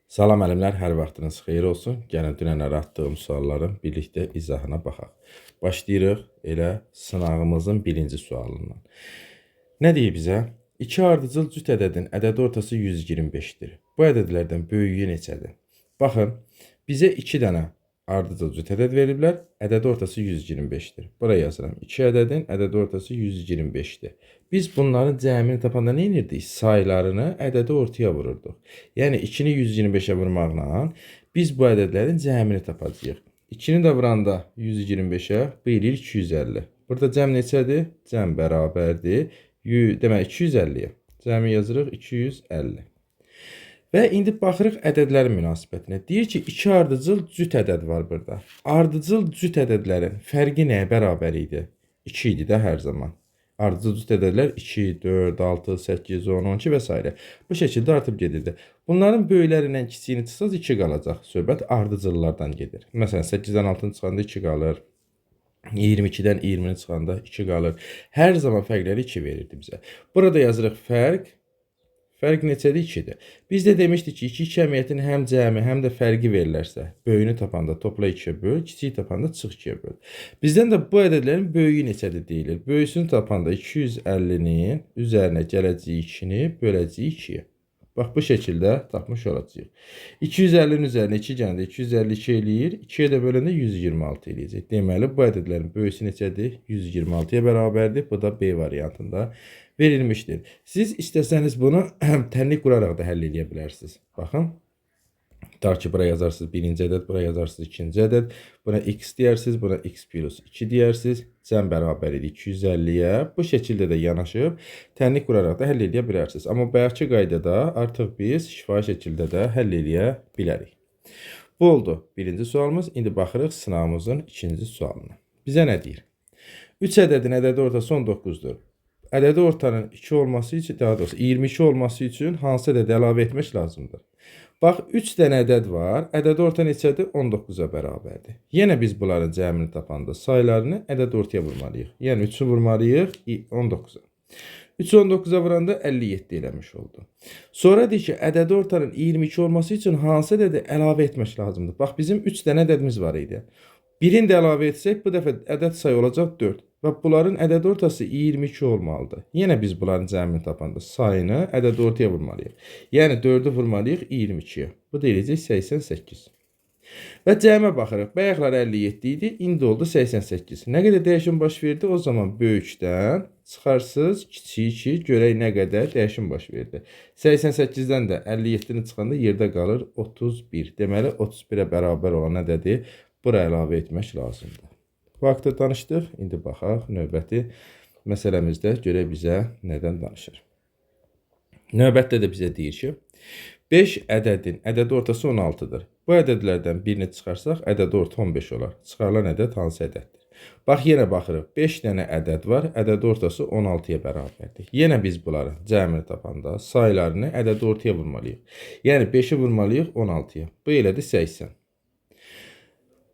Salam əlimlər, hər vaxtınız xeyir olsun. Gəlin dünən atdığım sualların birlikdə izahına baxaq. Başlayırıq elə sınağımızın birinci sualından. Nə deyir bizə? 2 ardıcıl cüt ədədin ədəd ortası 125-dir. Bu ədədlərdən böyüyü neçədir? Baxın, bizə 2 dənə ardıcıl cüt ədəd veriblər. Ədəd ortası 125-dir. Buraya yazıram. 2 ədədin ədəd ortası 125-dir. Biz bunların cəmini tapanda nə edirdik? Saylarını ədədi ortaya vururduq. Yəni 2-ni 125-ə vurmaqla biz bu ədədlərin cəmini tapacağıq. 2-ni də vuranda 125-ə bu eləyir 250. Burada cəm neçədir? Cəm bərabərdir. Demək 250-yə. Cəmi yazırıq 250. Və indi baxırıq ədədlərin münasibətinə. Deyir ki, 2 ardıcıl cüt ədəd var burada. Ardıcıl cüt ədədlərin fərqi nəyə bərabər idi? 2 idi də hər zaman. Ardıcıl cüt ədədlər 2, 4, 6, 8, 10, 12 və s. Bu şəkildə artıb gedirdi. Bunların böyüklərindən kiçiyini çıxsaz 2 qalacaq. Söhbət ardıcıllardan gedir. Məsələn, 8-dən 6-nı çıxanda 2 qalır. 22-dən 20-ni çıxanda 2 qalır. Hər zaman fərqləri 2 verirdi bizə. Burada yazırıq fərq. Fərq neçədir? 2-dir. Biz də demişdik ki, 2 kəmiyyətin həm cəmi, həm də fərqi verilərsə, böyüyünü tapanda topla 2-yə böl, kiçiyi tapanda çıx 2-yə böl. Bizdən də bu ədədlərin böyüyü neçədir deyilir. Böyüsünü tapanda 250-nin üzərinə gələcəyik 2-ni böləcəyik 2-yə. Bax, bu şəkildə tapmış olacağıq. 250-nin üzərinə 2 gəndə 252 eləyir, 2-yə də böləndə 126 eləyəcək. Deməli, bu ədədlərin böyüsü neçədir? 126-ya bərabərdir. Bu da B variantında verilmişdir. Siz istəsəniz bunu tənlik quraraq da həll edə bilərsiniz. Baxın. Dar ki, bura yazarsınız birinci ədəd, bura yazarsınız ikinci ədəd. Buna x deyərsiniz, buna x plus 2 deyərsiniz. Cəm bərabər idi 250-yə. Bu şəkildə də yanaşıb tənlik quraraq da həll edə bilərsiniz. Amma bayaqki qaydada artıq biz şifahi şəkildə də həll edə bilərik. Bu oldu birinci sualımız. İndi baxırıq sınavımızın ikinci sualına. Bizə nə deyir? 3 ədədin ədədi ortası 19-dur. Ədədi ortanın 2 olması üçün, daha doğrusu 22 olması üçün hansı ədədi əlavə etmək lazımdır? Bax, 3 dənə ədəd var. Ədədi orta neçədir? 19-a bərabərdir. Yenə biz bunların cəmini tapanda saylarını ədəd ortaya vurmalıyıq. Yəni 3-ü vurmalıyıq 19-a. 3-ü 19-a vuranda 57 eləmiş oldu. Sonra deyir ki, ədədi ortanın 22 olması üçün hansı ədədi əlavə etmək lazımdır? Bax, bizim 3 dənə ədədimiz var idi. Birini də əlavə etsək, bu dəfə ədəd sayı olacaq 4. Və bunların ədəd ortası 22 olmalıdır. Yenə biz bunların cəmini tapanda sayını ədəd ortaya vurmalıyıq. Yəni 4-ü vurmalıyıq 22-yə. Bu da eləyəcək 88. Və cəmə baxırıq. Bayaqlar 57 idi, indi oldu 88. Nə qədər dəyişim baş verdi? O zaman böyükdən çıxarsız kiçik 2, görək nə qədər dəyişim baş verdi. 88-dən də 57-ni çıxanda yerdə qalır 31. Deməli 31-ə bərabər olan ədədi bura əlavə etmək lazımdır. Vaxtı danışdıq. İndi baxaq növbəti məsələmizdə görək bizə nədən danışır. Növbətdə də bizə deyir ki, 5 ədədin ədəd ortası 16-dır. Bu ədədlərdən birini çıxarsaq ədəd orta 15 olar. Çıxarılan ədəd hansı ədəddir? Bax, yenə baxırıq. 5 dənə ədəd var. Ədəd ortası 16-ya bərabərdir. Yenə biz bunları cəmini tapanda saylarını ədəd ortaya vurmalıyıq. Yəni 5-i vurmalıyıq 16-ya. Bu elədir 80.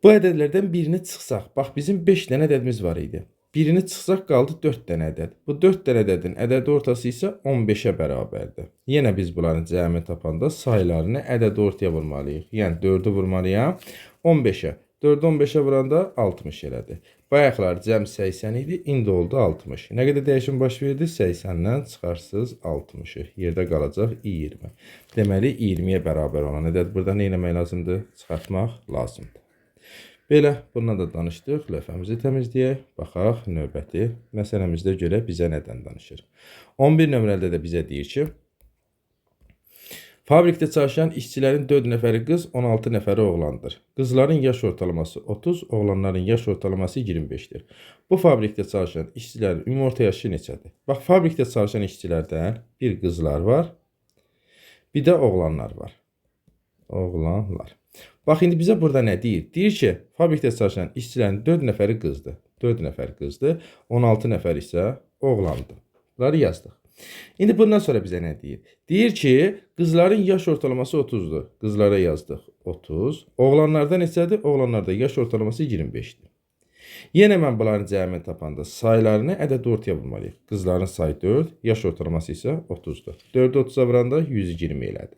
Bu ədədlərdən birini çıxsaq, bax bizim 5 dənə ədədimiz var idi. Birini çıxsaq qaldı 4 dənə ədəd. Bu 4 dənə ədədin ədəd ortası isə 15-ə bərabərdir. Yenə biz bunların cəmini tapanda saylarını ədəd ortaya vurmalıyıq. Yəni 4-ü vurmalıyam 15-ə. 4-ü 15-ə vuranda 60 elədi. Bayaqlar cəm 80 idi, indi oldu 60. Nə qədər dəyişim baş verdi? 80-dən çıxarsız 60-ı. Yerdə qalacaq 20. Deməli 20-yə bərabər olan ədəd burada nə etmək lazımdır? Çıxartmaq lazımdır. Belə, bununla da danışdıq. Lövhəmizi təmizləyək. Baxaq, növbəti məsələmizdə görə bizə nədən danışır. 11 nömrədə də bizə deyir ki, fabrikdə çalışan işçilərin 4 nəfəri qız, 16 nəfəri oğlandır. Qızların yaş ortalaması 30, oğlanların yaş ortalaması 25-dir. Bu fabrikdə çalışan işçilərin ümumi orta yaşı neçədir? Bax, fabrikdə çalışan işçilərdən bir qızlar var, bir də oğlanlar var. Oğlanlar. Bax, indi bizə burada nə deyir? Deyir ki, fabrikdə çalışan işçilərin 4 nəfəri qızdır. 4 nəfər qızdır, 16 nəfər isə oğlandır. Bunları yazdıq. İndi bundan sonra bizə nə deyir? Deyir ki, qızların yaş ortalaması 30-dur. Qızlara yazdıq 30. Oğlanlarda neçədir? Oğlanlarda yaş ortalaması 25-dir. Yenə mən bunların cəmini tapanda saylarını ədəd ortaya vurmalıyıq. Qızların sayı 4, yaş ortalaması isə 30-dur. 4-ü 30-a vuranda 120 elədi.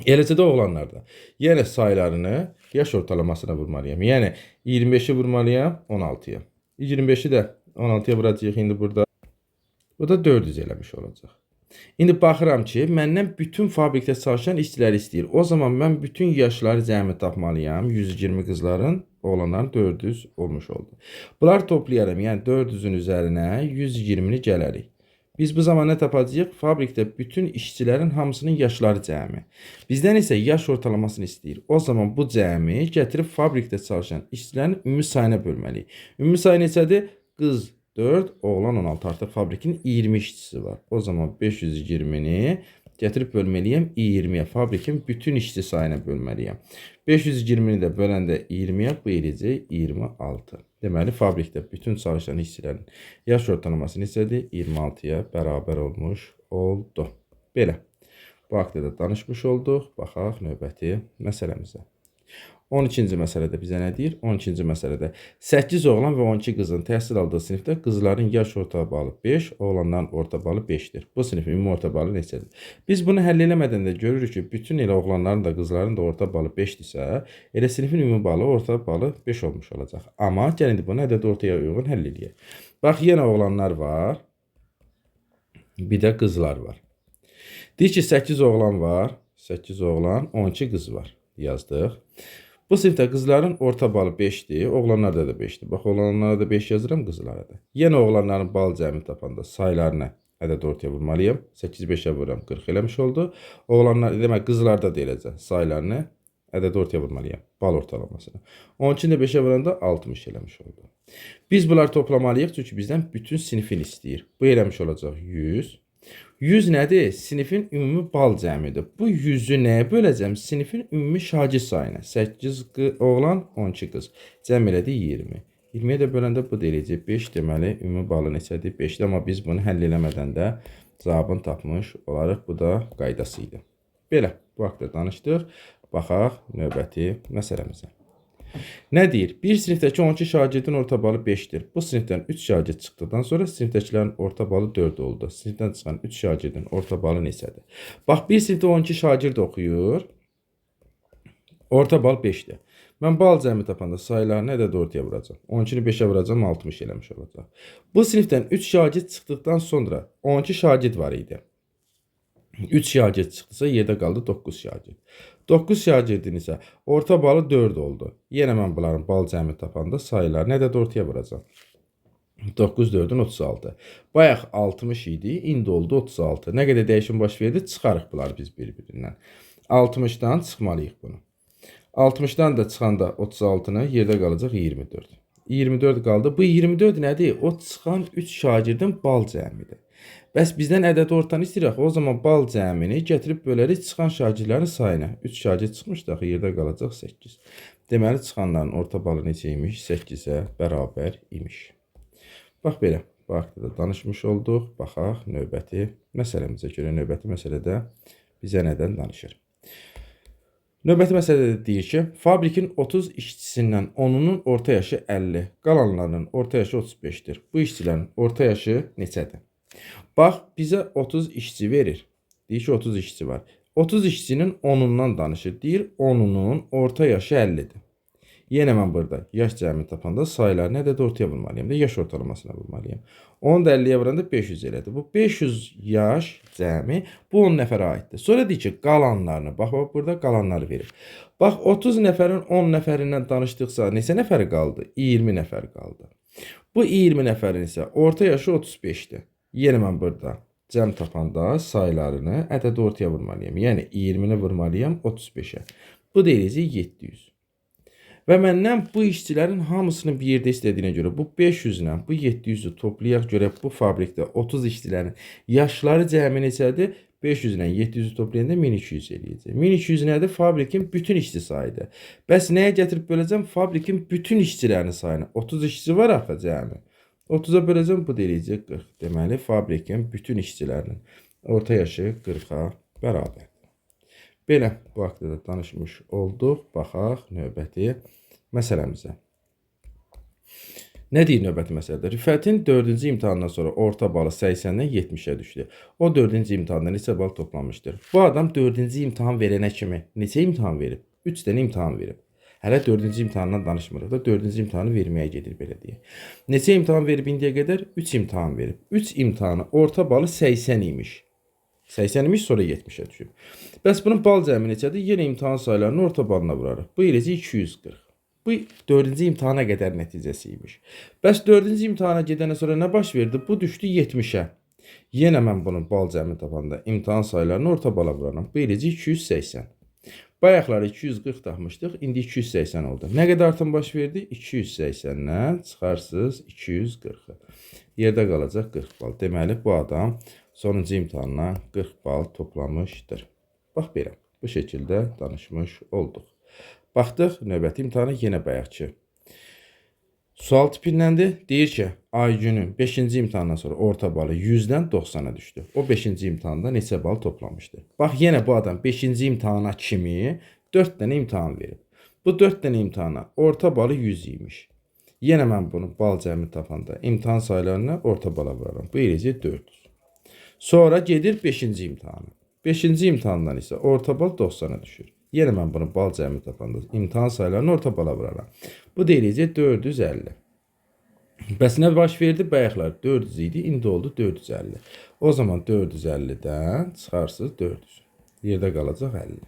Eləcə də oğlanlarda. Yəni saylarını yaş ortalamasına vurmalıyam. Yəni 25-i vurmalıyam 16-ya. 25-i də 16-ya vuracağıq indi burada. Bu da 400 eləmiş olacaq. İndi baxıram ki, məndən bütün fabrikdə çalışan işçiləri istəyir. O zaman mən bütün yaşları cəmi tapmalıyam. 120 qızların, oğlanların 400 olmuş oldu. Bunları toplayaram. Yəni 400-ün üzərinə 120-ni gələrik. Biz bu zaman nə tapacağıq? Fabrikdə bütün işçilərin hamısının yaşları cəmi. Bizdən isə yaş ortalamasını istəyir. O zaman bu cəmi gətirib fabrikdə çalışan işçilərin ümumi sayına bölməliyik. Ümumi sayı neçədir? Qız 4, oğlan 16. Artıq fabrikin 20 işçisi var. O zaman 520-ni gətirib bölməliyəm 20-yə. Fabrikin bütün işçi sayına bölməliyəm. 520-ni də böləndə 20-yə bu eləcək 26. Deməli, fabrikdə bütün çalışan işçilərin yaş ortalaması neçədir? 26-ya bərabər olmuş oldu. Belə. Bu haqda da danışmış olduq. Baxaq növbəti məsələmizə. 12-ci məsələdə bizə nə deyir? 12-ci məsələdə 8 oğlan və 12 qızın təhsil aldığı sinifdə qızların yaş orta balı 5, oğlanların orta balı 5-dir. Bu sinifin ümumi orta balı neçədir? Biz bunu həll eləmədən də görürük ki, bütün elə oğlanların da qızların da orta balı 5-dirsə, elə sinifin ümumi balı orta balı 5 olmuş olacaq. Amma gəlin bunu ədəd ortaya uyğun həll eləyək. Bax, yenə oğlanlar var, bir də qızlar var. Deyir ki, 8 oğlan var, 8 oğlan, 12 qız var. Yazdıq. Bu sinifdə qızların orta balı 5-dir, oğlanlarda da 5-dir. Bax, oğlanlara da 5 yazıram, qızlara da. Yenə oğlanların bal cəmi tapanda saylarını ədəd ortaya vurmalıyım. 8-i 5-ə vururam, 40 eləmiş oldu. Oğlanlar, demək, qızlarda da eləcə saylarını ədəd ortaya vurmalıyım, bal ortalamasını. 12-ni də 5-ə vuranda 60 eləmiş oldu. Biz bunları toplamalıyıq, çünki bizdən bütün sinifin istəyir. Bu eləmiş olacaq 100. 100 nədir? Sinifin ümumi bal cəmidir. Bu 100-ü nəyə böləcəm? Sinifin ümumi şagird sayına. 8 oğlan, 12 qız. Cəm elədi 20. 20-yə də böləndə bu deyiləcək 5. Deməli, ümumi balı neçədir? 5-dir. Amma biz bunu həll eləmədən də cavabını tapmış olarıq. Bu da qaydası idi. Belə, bu haqda danışdıq. Baxaq növbəti məsələmizə. Nə deyir? Bir sinifdəki 12 şagirdin orta balı 5-dir. Bu sinifdən 3 şagird çıxdıqdan sonra sinifdəkilərin orta balı 4 oldu. Sinifdən çıxan 3 şagirdin orta balı neçədir? Bax, bir sinifdə 12 şagird oxuyur. Orta bal 5-dir. Mən bal cəmi tapanda saylarını ədəd ortaya vuracam. 12-ni 5-ə vuracam, 60 eləmiş olacaq. Bu sinifdən 3 şagird çıxdıqdan sonra 12 şagird var idi. 3 şagird çıxdısa yerdə qaldı 9 şagird. 9 şagirdin isə orta balı 4 oldu. Yenə mən bunların bal cəmi tapanda saylarını ədəd ortaya vuracam. 9 4-ün 36. Bayaq 60 idi, indi oldu 36. Nə qədər dəyişim baş verdi? Çıxarıq bunları biz bir-birindən. 60-dan çıxmalıyıq bunu. 60-dan da çıxanda 36-nı yerdə qalacaq 24. 24 qaldı. Bu 24 nədir? O çıxan 3 şagirdin bal cəmidir. Bəs bizdən ədəd ortanı istəyirək. O zaman bal cəmini gətirib bölərik çıxan şagirdlərin sayına. 3 şagird çıxmışdı, axı yerdə qalacaq 8. Deməli, çıxanların orta balı neçə imiş? 8-ə bərabər imiş. Bax belə, bu haqda da danışmış olduq. Baxaq növbəti məsələmizə görə. Növbəti məsələdə bizə nədən danışır? Növbəti məsələdə deyir ki, fabrikin 30 işçisindən 10-unun orta yaşı 50, qalanlarının orta yaşı 35-dir. Bu işçilərin orta yaşı neçədir? Bax, bizə 30 işçi verir. Deyir ki, 30 işçi var. 30 işçinin 10-undan danışır. Deyir, 10-unun orta yaşı 50-dir. Yenə mən burada yaş cəmi tapanda saylarını ədəd ortaya vurmalıyım da yaş ortalamasına vurmalıyım. 10 da 50-yə vuranda 500 elədi. Bu 500 yaş cəmi bu 10 nəfərə aiddir. Sonra deyir ki, qalanlarını, bax burada qalanları verir. Bax, 30 nəfərin 10 nəfərindən danışdıqsa neçə nəfər qaldı? 20 nəfər qaldı. Bu 20 nəfərin isə orta yaşı 35-dir. Yenə mən burada cəm tapanda saylarını ədəd ortaya vurmalıyım. Yəni 20-ni vurmalıyım 35-ə. Bu deyiləcək 700. Və məndən bu işçilərin hamısını bir yerdə istədiyinə görə bu 500 ilə bu 700-ü toplayaq görək bu fabrikdə 30 işçilərin yaşları cəmi neçədir? 500 ilə 700-ü toplayanda 1200 eləyəcək. 1200 nədir? Fabrikin bütün işçi sayıdır. Bəs nəyə gətirib böləcəm? Fabrikin bütün işçilərinin sayını. 30 işçi var axı cəmi. 30-a böləcəm, bu deyiləcək 40. Deməli, fabrikin bütün işçilərinin orta yaşı 40-a bərabər. Belə, bu haqda da danışmış olduq. Baxaq növbəti məsələmizə. Nə deyir növbəti məsələdə? Rüfətin 4-cü imtahandan sonra orta balı 80-dən 70-ə düşdü. O 4-cü imtahanda neçə bal toplamışdır? Bu adam 4-cü imtahan verənə kimi neçə imtahan verib? 3 dənə imtahan verib. Hələ 4-cü imtahandan danışmırıq da, 4-cü imtahanı verməyə gedir belə deyək. Neçə imtahan verib indiyə qədər? 3 imtahan verib. 3 imtahanı orta balı 80 imiş. 80 imiş, sonra 70-ə düşüb. Bəs bunun bal cəmi neçədir? Yenə imtahan sayılarını orta balına vurarıq. Bu eləcə 240. Bu 4-cü imtahana qədər nəticəsi imiş. Bəs 4-cü imtahana gedəndən sonra nə baş verdi? Bu düşdü 70-ə. Yenə mən bunun bal cəmi tapanda imtahan sayılarını orta bala vuraram. Bu eləcə 280. Bayaqları 240 tapmışdıq, indi 280 oldu. Nə qədər artım baş verdi? 280-dən çıxarsız 240-ı. Yerdə qalacaq 40 bal. Deməli, bu adam sonuncu imtahandan 40 bal toplamışdır. Bax belə, bu şəkildə danışmış olduq. Baxdıq, növbəti imtahana yenə bayaqçı. Sual tipindəndir. Deyir ki, Aygünün 5-ci imtahandan sonra orta balı 100-dən 90-a düşdü. O 5-ci imtahanda neçə bal toplamışdı? Bax, yenə bu adam 5-ci imtahana kimi 4 dənə imtahan verib. Bu 4 dənə imtahana orta balı 100 imiş. Yenə mən bunu bal cəmi tapanda imtahan sayılarına orta bala vuraram. Bu eləcə 400. Sonra gedir 5-ci imtahana. 5-ci imtahandan isə orta bal 90-a düşür. Yenə mən bunu bal cəmi tapanda imtahan sayılarını orta bala vuraram. Bu deyiləcək 450. Bəs nə baş verdi? Bayaqlar 400 idi, indi oldu 450. O zaman 450-dən çıxarsız 400. Yerdə qalacaq 50.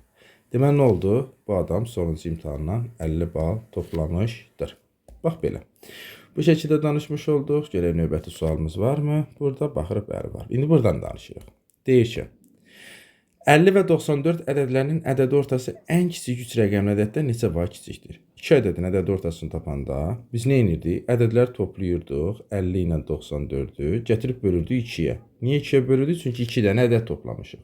Deməli, nə oldu? Bu adam sonuncu imtahandan 50 bal toplamışdır. Bax belə. Bu şəkildə danışmış olduq. Gələk növbəti sualımız varmı? Burada baxırıq, bəli var. İndi buradan danışırıq. Deyir ki, 50 və 94 ədədlərinin ədəd ortası ən kiçik 3 rəqəmli ədəddən neçə var kiçikdir? 2 ədədin ədəd ortasını tapanda biz nə edirdik? Ədədləri toplayırdıq. 50 ilə 94-ü gətirib bölürdük 2-yə. Niyə 2-yə bölürdük? Çünki 2 dənə ədəd toplamışıq.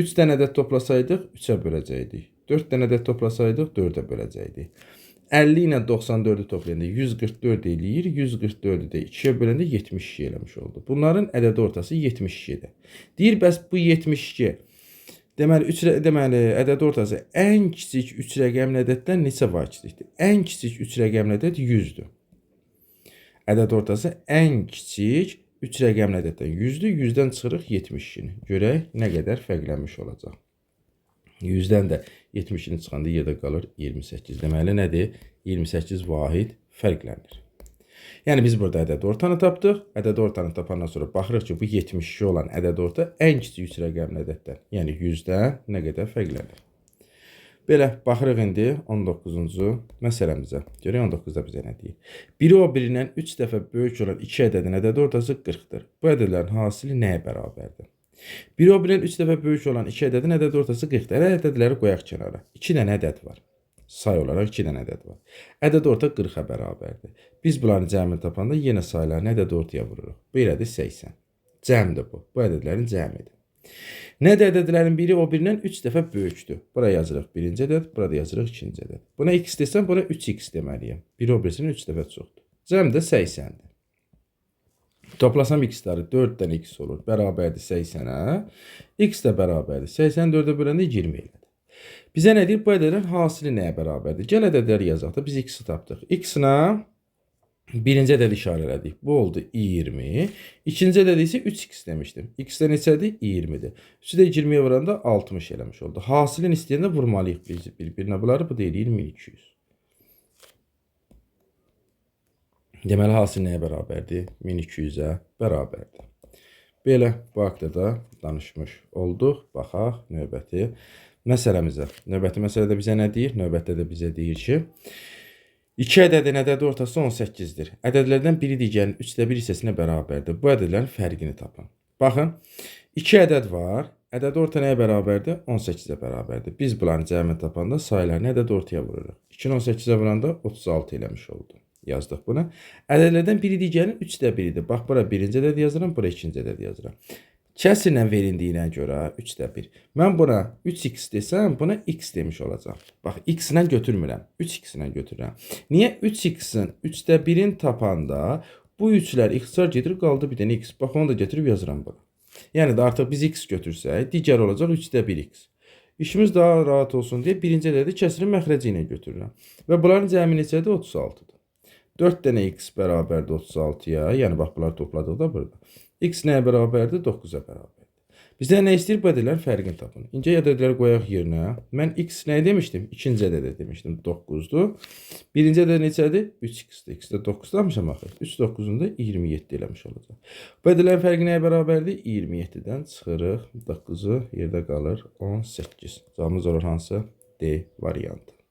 3 dənə ədəd toplasaydıq 3-ə böləcəkdik. 4 dənə ədəd toplasaydıq 4-ə böləcəkdik. 50 ilə 94-ü toplayanda 144 eləyir. 144-ü də 2-yə böləndə 72 eləmiş oldu. Bunların ədəd ortası 72-dir. Deyir, bəs bu 72 deməli, ədəd ortası ən kiçik 3 rəqəmli ədəddən neçə var kiçikdir? Ən kiçik 3 rəqəmli ədəd 100-dür. Ədəd ortası ən kiçik 3 rəqəmli ədəddən 100-dür. 100-dən çıxırıq 72-ni. Görək nə qədər fərqlənmiş olacaq. 100-dən də 72-ni çıxanda yerdə qalır 28. Deməli, nədir? 28 vahid fərqlənir. Yəni, biz burada ədəd ortanı tapdıq. Ədəd ortanı tapandan sonra baxırıq ki, bu 72 olan ədəd orta ən kiçik 3 rəqəmli ədəddən, yəni 100-dən nə qədər fərqlənir. Belə, baxırıq indi 19-cu məsələmizə. Görək 19-da bizə nə deyir? Biri o birindən 3 dəfə böyük olan 2 ədədin ədəd ortası 40-dır. Bu ədədlərin hasili nəyə bərabərdir? Biri o birindən 3 dəfə böyük olan 2 ədədin ədəd ortası 40-dır. Ədədləri qoyaq kənara. 2 dənə ədəd var. Say olaraq 2 dənə ədəd var. Ədəd orta 40-a bərabərdir. Biz bunların cəmini tapanda yenə sayılarını ədəd ortaya vururuq. Bu elədir 80. Cəmdir bu. Bu ədədlərin cəmidir. Nədir ədədlərin biri o birindən 3 dəfə böyükdür. Buraya yazırıq birinci ədəd, burada yazırıq ikinci ədəd. Buna x desəm, buna 3x deməliyəm. Biri o birisindən 3 dəfə çoxdur. Cəm də 80-dir. Toplasam x-ləri 4 dənə x olur. Bərabərdir 80-ə. X də bərabərdir. 84-ə böləndə 20 elədir. Bizə nə deyir? Bu ədədlərin hasili nəyə bərabərdir? Gəl ədədləri yazaq da biz x-i tapdıq. X-nə birinci ədəd işarə elədik. Bu oldu 20. İkinci ədəd isə 3x demişdim. X-də neçədir? 20-dir. 3-ü də 20-yə vuranda 60 eləmiş oldu. Hasilini istəyəndə vurmalıyıq biz bir-birinə bunları. Bu deyil 2200. Deməli, hasil nəyə bərabərdir? 1200-ə bərabərdir. Belə, bu haqda da danışmış olduq. Baxaq növbəti məsələmizə. Növbəti məsələdə bizə nə deyir? Növbətdə də bizə deyir ki, 2 ədədin ədəd ortası 18-dir. Ədədlərdən biri digərinin 3də 1 hissəsinə bərabərdir. Bu ədədlərin fərqini tapın. Baxın, 2 ədəd var. Ədəd orta nəyə bərabərdir? 18-ə bərabərdir. Biz bunların cəmini tapanda sayılarını ədəd ortaya vururuq. 2-ni 18-ə vuranda 36 eləmiş oldu. Yazdıq buna. Ədədlərdən biri digərinin 3də 1-dir. Bax, bura birinci ədəd yazıram, bura ikinci ədəd yazıram. Kəsrlə verindiyinə görə 3də 1. Mən buna 3x desəm, buna x demiş olacaq. Bax, x-lə götürmürəm, 3x-lə götürürəm. Niyə 3x-in 3də 1-in tapanda bu 3-lər x-lar gedir, qaldı bir dənə x. Bax, onu da götürüb yazıram buna. Yəni də artıq biz x götürsək, digər olacaq 3də 1x. İşimiz daha rahat olsun deyə birinci ədədi kəsrin məxrəci ilə götürürəm. Və bunların cəmi neçədir? 36-dır. 4 dənə x bərabərdir 36-ya. Yəni bax bunları topladıqda burada. X nəyə bərabərdir? 9-a bərabərdir. Bizdən nə istəyir? Bu ədədlərin fərqini tapın. İncə ədədləri qoyaq yerinə. Mən x nə demişdim? İkinci ədədə demişdim 9-dur. Birinci ədəd neçədir? 3x-dir. X də 9 demişəm axı. 3 9-unda 27 eləmiş olacaq. Bu ədədlərin fərqi nəyə bərabərdir? 27-dən çıxırıq 9-u, yerdə qalır 18. Cavabımız olur hansı? D variantı.